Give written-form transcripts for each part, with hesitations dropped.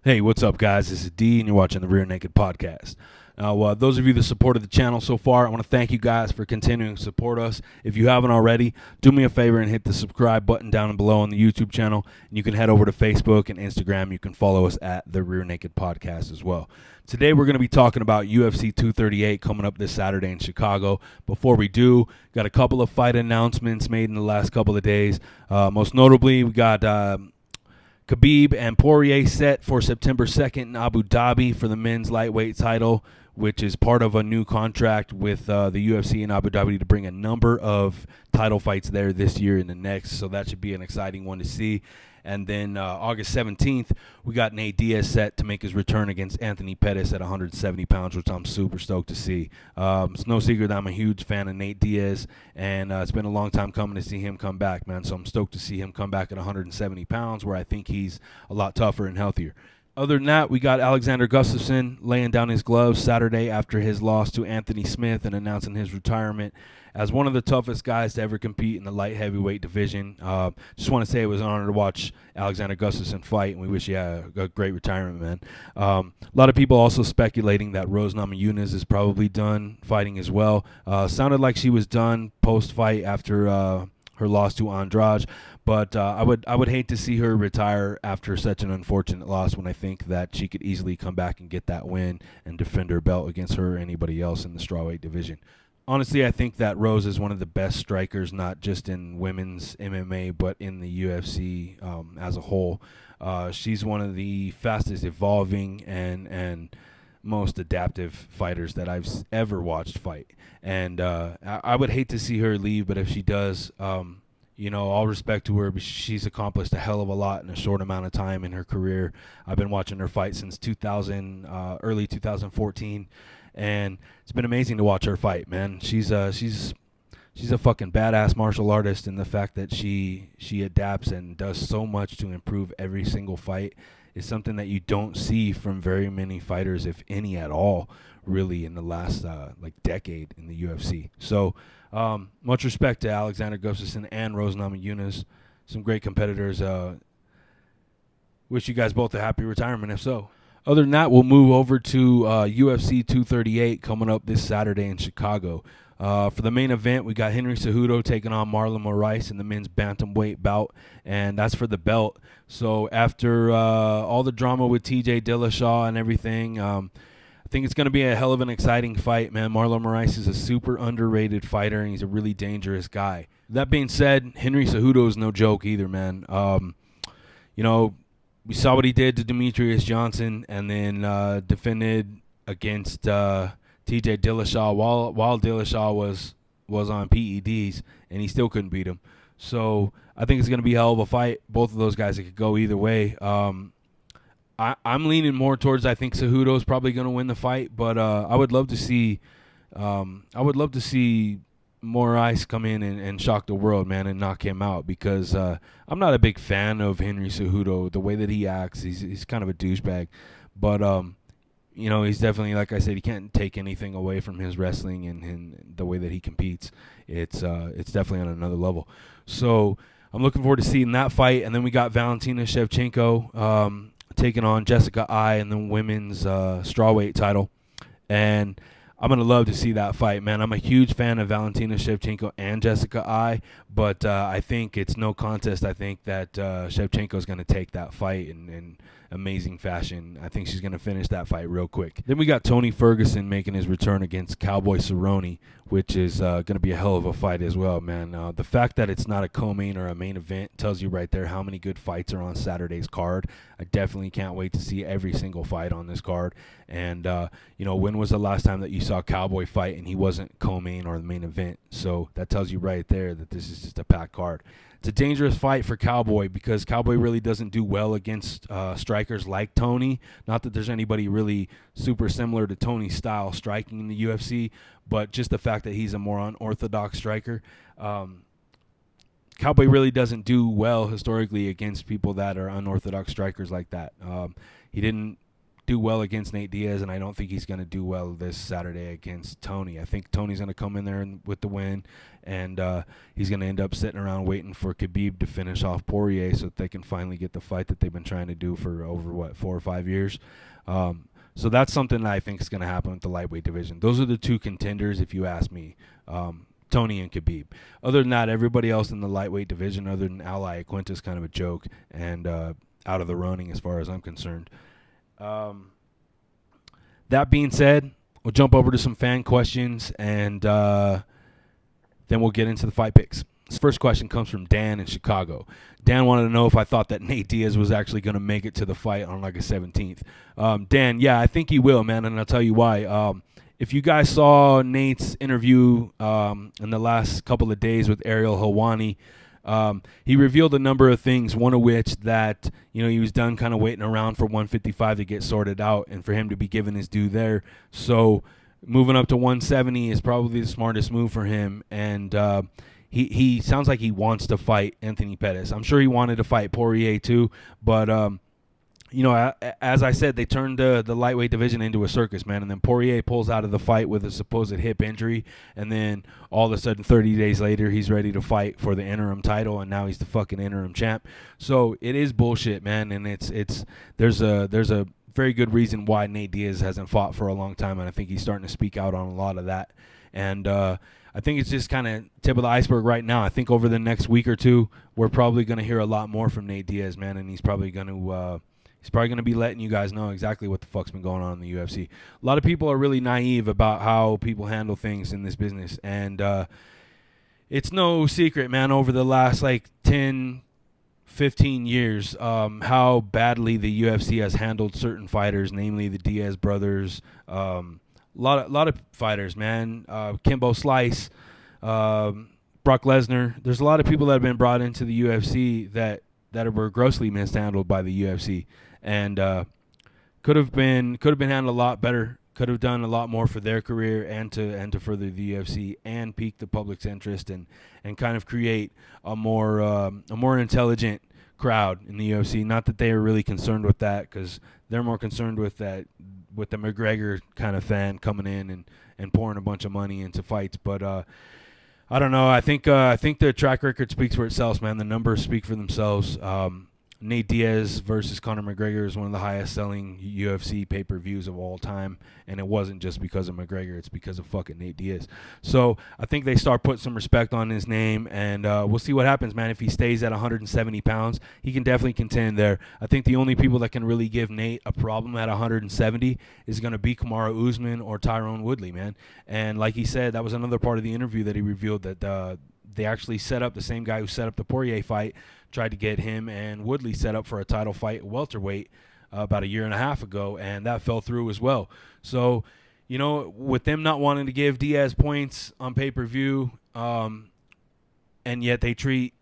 Hey, what's up, guys? This is D, and you're watching the Rear Naked Podcast. Now, those of you that supported the channel so far, I want to thank you guys for continuing to support us. If you haven't already, do me a favor and hit the subscribe button down below on the YouTube channel. And you can head over to Facebook and Instagram. You can follow us at the Rear Naked Podcast as well. Today, we're going to be talking about UFC 238 coming up this Saturday in Chicago. Before we do, got a couple of fight announcements made in the last couple of days. Most notably, we got Khabib and Poirier set for September 2nd in Abu Dhabi for the men's lightweight title, which is part of a new contract with the UFC in Abu Dhabi to bring a number of title fights there this year and the next. So that should be an exciting one to see. And then August 17th, we got Nate Diaz set to make his return against Anthony Pettis at 170 pounds, which I'm super stoked to see. It's no secret that I'm a huge fan of Nate Diaz, and it's been a long time coming to see him come back, man. So I'm stoked to see him come back at 170 pounds, where I think he's a lot tougher and healthier. Other than that, we got Alexander Gustafson laying down his gloves Saturday after his loss to Anthony Smith and announcing his retirement as one of the toughest guys to ever compete in the light heavyweight division. Just want to say it was an honor to watch Alexander Gustafson fight, and we wish he had a great retirement, man. A lot of people also speculating that Rose Namajunas is probably done fighting as well. Sounded like she was done post-fight after her loss to Andrade, but I would hate to see her retire after such an unfortunate loss when I think that she could easily come back and get that win and defend her belt against her or anybody else in the strawweight division. Honestly, I think that Rose is one of the best strikers, not just in women's MMA, but in the UFC as a whole. She's one of the fastest evolving and most adaptive fighters that I've ever watched fight. And I would hate to see her leave, but if she does, all respect to her, but she's accomplished a hell of a lot in a short amount of time in her career. I've been watching her fight since early 2014. And it's been amazing to watch her fight, man. She's a fucking badass martial artist, and the fact that she adapts and does so much to improve every single fight is something that you don't see from very many fighters, if any at all, really, in the last decade in the UFC. So much respect to Alexander Gustafson and Rose Namajunas, some great competitors. Wish you guys both a happy retirement, if so. Other than that, we'll move over to UFC 238 coming up this Saturday in Chicago. For the main event, we got Henry Cejudo taking on Marlon Moraes in the men's bantamweight bout, and that's for the belt. So after all the drama with TJ Dillashaw and everything, I think it's going to be a hell of an exciting fight, man. Marlon Moraes is a super underrated fighter, and he's a really dangerous guy. That being said, Henry Cejudo is no joke either, man. We saw what he did to Demetrius Johnson, and then defended against TJ Dillashaw while Dillashaw was on PEDs, and he still couldn't beat him. So I think it's going to be a hell of a fight. Both of those guys, it could go either way. I'm leaning more towards I think Cejudo is probably going to win the fight, but I would love to see Moraes come in and shock the world, man, and knock him out, because I'm not a big fan of Henry Cejudo. The way that he acts, he's kind of a douchebag. But, he's definitely, like I said, he can't take anything away from his wrestling and the way that he competes. It's definitely on another level. So I'm looking forward to seeing that fight. And then we got Valentina Shevchenko taking on Jessica Ai in the women's strawweight title. And I'm going to love to see that fight, man. I'm a huge fan of Valentina Shevchenko and Jessica Ai, but I think it's no contest. I think that Shevchenko is going to take that fight in amazing fashion. I think she's going to finish that fight real quick. Then we got Tony Ferguson making his return against Cowboy Cerrone, which is going to be a hell of a fight as well, man. The fact that it's not a co-main or a main event tells you right there how many good fights are on Saturday's card. I definitely can't wait to see every single fight on this card. And, when was the last time that you saw Cowboy fight and he wasn't co-main or the main event? So that tells you right there that this is just a packed card. It's a dangerous fight for Cowboy because Cowboy really doesn't do well against strikers like Tony. Not that there's anybody really super similar to Tony's style striking in the UFC, but just the fact that he's a more unorthodox striker. Cowboy really doesn't do well historically against people that are unorthodox strikers like that. He didn't do well against Nate Diaz, and I don't think he's going to do well this Saturday against Tony. I think Tony's going to come in there with the win, and he's going to end up sitting around waiting for Khabib to finish off Poirier so that they can finally get the fight that they've been trying to do for over, 4 or 5 years. So that's something that I think is going to happen with the lightweight division. Those are the two contenders, if you ask me, Tony and Khabib. Other than that, everybody else in the lightweight division, other than Ally Aquinta, is kind of a joke and out of the running as far as I'm concerned. That being said, we'll jump over to some fan questions, and then we'll get into the fight picks. This first question comes from Dan in Chicago. Dan wanted to know if I thought that Nate Diaz was actually going to make it to the fight on like a 17th. Dan, yeah, I think he will, man, and I'll tell you why. If you guys saw Nate's interview in the last couple of days with Ariel Helwani, he revealed a number of things, one of which that, he was done kind of waiting around for 155 to get sorted out and for him to be given his due there. So moving up to 170 is probably the smartest move for him, and he sounds like he wants to fight Anthony Pettis. I'm sure he wanted to fight Poirier too, but as I said, they turned the lightweight division into a circus, man. And then Poirier pulls out of the fight with a supposed hip injury, and then all of a sudden, 30 days later, he's ready to fight for the interim title, and now he's the fucking interim champ. So it is bullshit, man. And there's a very good reason why Nate Diaz hasn't fought for a long time, and I think he's starting to speak out on a lot of that. And I think it's just kind of tip of the iceberg right now. I think over the next week or two, we're probably going to hear a lot more from Nate Diaz, man, and he's probably going to be letting you guys know exactly what the fuck's been going on in the UFC. A lot of people are really naive about how people handle things in this business, and it's no secret, man, over the last 10, 15 years, how badly the UFC has handled certain fighters, namely the Diaz brothers. A lot of fighters, man. Kimbo Slice, Brock Lesnar. There's a lot of people that have been brought into the UFC that were grossly mishandled by the UFC, and could have been handled a lot better. Could have done a lot more for their career and to further the UFC and pique the public's interest and kind of create a more intelligent crowd in the UFC. Not that they are really concerned with that, because they're more concerned with the McGregor kind of fan coming in and pouring a bunch of money into fights. But I don't know. I think the track record speaks for itself, man. The numbers speak for themselves. Nate Diaz versus Conor McGregor is one of the highest selling UFC pay-per-views of all time, and it wasn't just because of McGregor, it's because of fucking Nate Diaz. So I think they start putting some respect on his name, and we'll see what happens, man. If he stays at 170 pounds, he can definitely contend there. I think the only people that can really give Nate a problem at 170 is going to be Kamaru Usman or Tyron Woodley, man. And like he said, that was another part of the interview that he revealed, that they actually set up the same guy who set up the Poirier fight, tried to get him and Woodley set up for a title fight at welterweight about a year and a half ago, and that fell through as well. So, with them not wanting to give Diaz points on pay-per-view, and yet they treat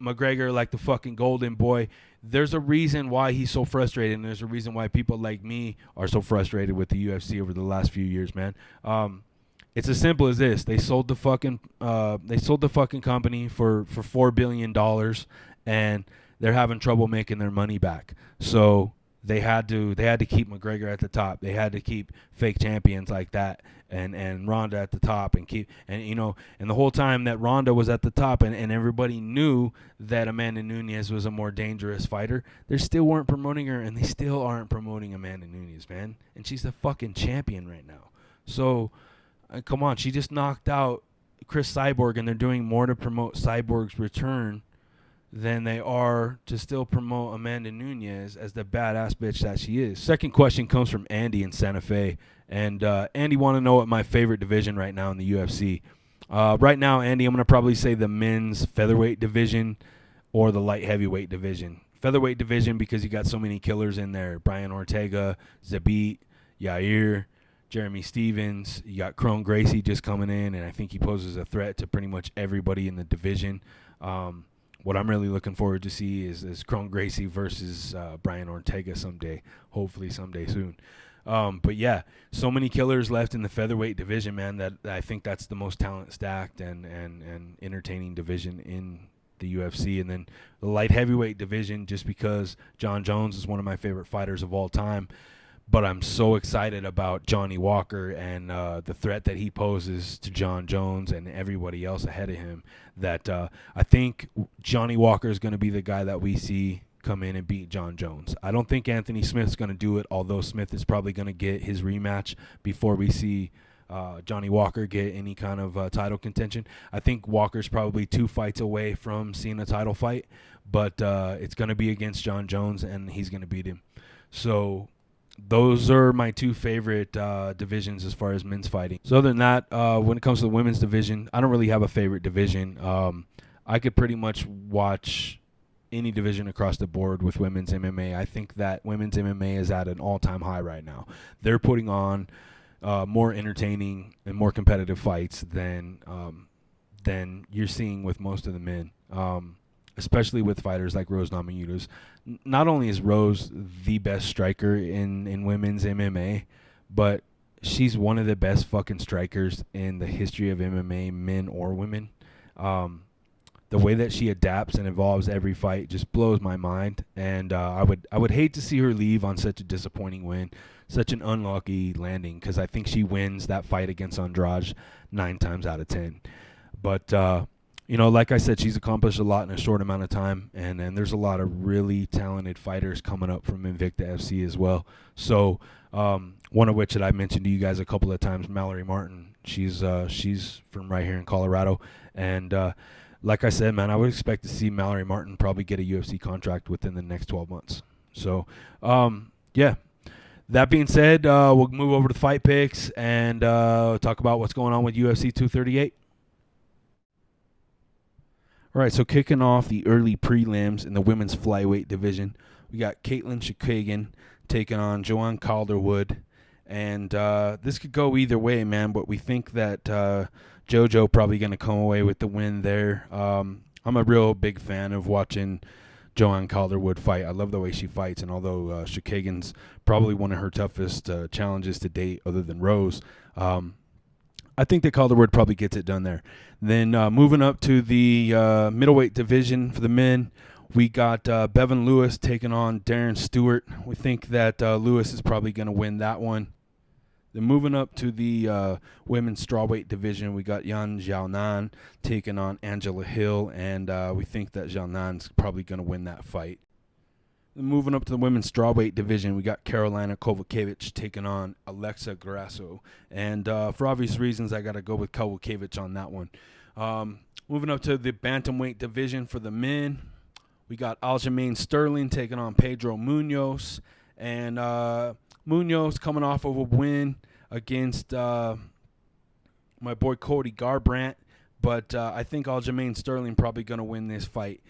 McGregor like the fucking golden boy, there's a reason why he's so frustrated, and there's a reason why people like me are so frustrated with the UFC over the last few years, man. It's as simple as this: they sold the fucking company for $4 billion, and they're having trouble making their money back. So they had to keep McGregor at the top. They had to keep fake champions like that and Ronda at the top, and the whole time that Ronda was at the top and everybody knew that Amanda Nunes was a more dangerous fighter, they still weren't promoting her, and they still aren't promoting Amanda Nunes, man. And she's the fucking champion right now. So come on, she just knocked out Chris Cyborg, and they're doing more to promote Cyborg's return than they are to still promote Amanda Nunes as the badass bitch that she is. Second question comes from Andy in Santa Fe. And Andy want to know what my favorite division right now in the UFC. Right now, Andy, I'm going to probably say the men's featherweight division or the light heavyweight division. Featherweight division because you got so many killers in there. Brian Ortega, Zabit, Yair, Jeremy Stevens. You got Kron Gracie just coming in, and I think he poses a threat to pretty much everybody in the division. What I'm really looking forward to see is Kron Gracie versus Brian Ortega someday, hopefully someday soon. But yeah, so many killers left in the featherweight division, man, that I think that's the most talent stacked and entertaining division in the UFC. And then the light heavyweight division, just because John Jones is one of my favorite fighters of all time. But I'm so excited about Johnny Walker and the threat that he poses to John Jones and everybody else ahead of him that I think Johnny Walker is going to be the guy that we see come in and beat John Jones. I don't think Anthony Smith's going to do it, although Smith is probably going to get his rematch before we see Johnny Walker get any kind of title contention. I think Walker's probably 2 fights away from seeing a title fight, but it's going to be against John Jones, and he's going to beat him. So those are my 2 favorite divisions as far as men's fighting. So other than that, when it comes to the women's division, I don't really have a favorite division. I could pretty much watch any division across the board with women's MMA. I think that women's MMA is at an all-time high right now. They're putting on more entertaining and more competitive fights than you're seeing with most of the men, especially with fighters like Rose Namajunas. Not only is Rose the best striker in women's MMA, but she's one of the best fucking strikers in the history of MMA, men or women. The way that she adapts and evolves every fight just blows my mind, and I would hate to see her leave on such a disappointing win, such an unlucky landing, because I think she wins that fight against Andrade 9 times out of 10. But like I said, she's accomplished a lot in a short amount of time, and there's a lot of really talented fighters coming up from Invicta FC as well. So one of which that I mentioned to you guys a couple of times, Mallory Martin. She's from right here in Colorado, and like I said, man, I would expect to see Mallory Martin probably get a UFC contract within the next 12 months. So, yeah. That being said, we'll move over to fight picks and talk about what's going on with UFC 238. All right, so kicking off the early prelims in the women's flyweight division, we got Caitlin Chookagian taking on Joanne Calderwood. And this could go either way, man, but we think that JoJo probably going to come away with the win there. I'm a real big fan of watching Joanne Calderwood fight. I love the way she fights, and although Chookagian's probably one of her toughest challenges to date other than Rose, I think that Calderwood probably gets it done there. Then moving up to the middleweight division for the men, we got Bevan Lewis taking on Darren Stewart. We think that Lewis is probably going to win that one. Then moving up to the women's strawweight division, we got Yan Xiaonan taking on Angela Hill, and we think that Xiaonan's probably going to win that fight. Then moving up to the women's strawweight division, we got Carolina Kovacevic taking on Alexa Grasso, and for obvious reasons, I got to go with Kovacevic on that one. Moving up to the bantamweight division for the men, we got Aljamain Sterling taking on Pedro Munoz, and Munoz coming off of a win against my boy Cody Garbrandt, but I think Aljamain Sterling probably going to win this fight.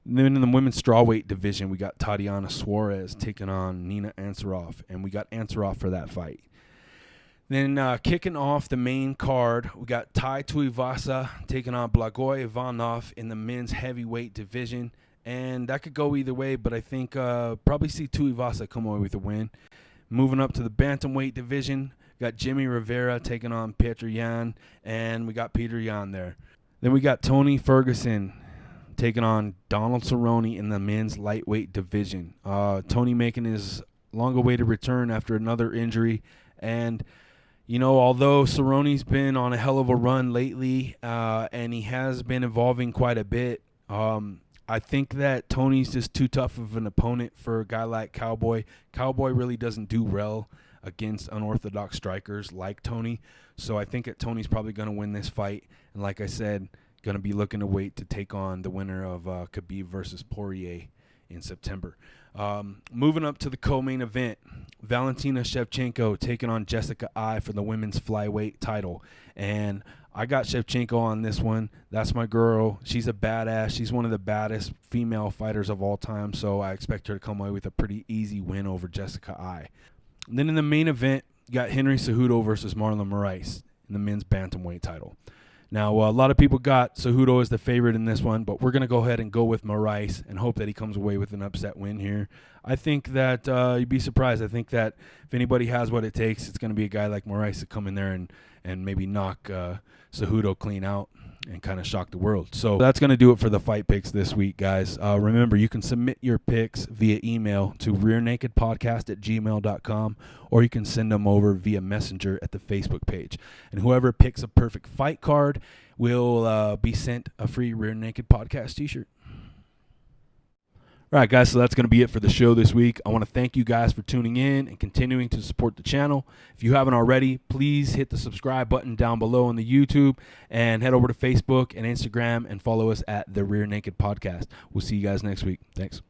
And then in the women's strawweight division, we got Tatiana Suarez taking on Nina Ansaroff, and we got Ansaroff for that fight. Then kicking off the main card, we got Tai Tuivasa taking on Blagoy Ivanov in the men's heavyweight division, and that could go either way, but I think probably see Tuivasa come away with a win. Moving up to the bantamweight division, got Jimmy Rivera taking on Petr Yan, and we got Peter Yan there. Then we got Tony Ferguson taking on Donald Cerrone in the men's lightweight division. Tony making his long-awaited return after another injury, and although Cerrone's been on a hell of a run lately, and he has been evolving quite a bit, I think that Tony's just too tough of an opponent for a guy like Cowboy. Cowboy really doesn't do well against unorthodox strikers like Tony, so I think that Tony's probably going to win this fight, and like I said, going to be looking to wait to take on the winner of Khabib versus Poirier in September. Moving up to the co-main event, Valentina Shevchenko taking on Jessica Ai for the women's flyweight title, and I got Shevchenko on this one. That's my girl. She's a badass. She's one of the baddest female fighters of all time, so I expect her to come away with a pretty easy win over Jessica Ai. And then in the main event, you got Henry Cejudo versus Marlon Moraes in the men's bantamweight title. Now, a lot of people got Cejudo as the favorite in this one, but we're going to go ahead and go with Moraes and hope that he comes away with an upset win here. I think that you'd be surprised. I think that if anybody has what it takes, it's going to be a guy like Moraes to come in there and maybe knock Cejudo clean out. and kind of shock the world. So that's going to do it for the fight picks this week, guys. Remember, you can submit your picks via email to rearnakedpodcast@gmail.com, or you can send them over via Messenger at the Facebook page. And whoever picks a perfect fight card will be sent a free Rear Naked Podcast t-shirt. All right, guys, so that's going to be it for the show this week. I want to thank you guys for tuning in and continuing to support the channel. If you haven't already, please hit the subscribe button down below on the YouTube and head over to Facebook and Instagram and follow us at The Rear Naked Podcast. We'll see you guys next week. Thanks.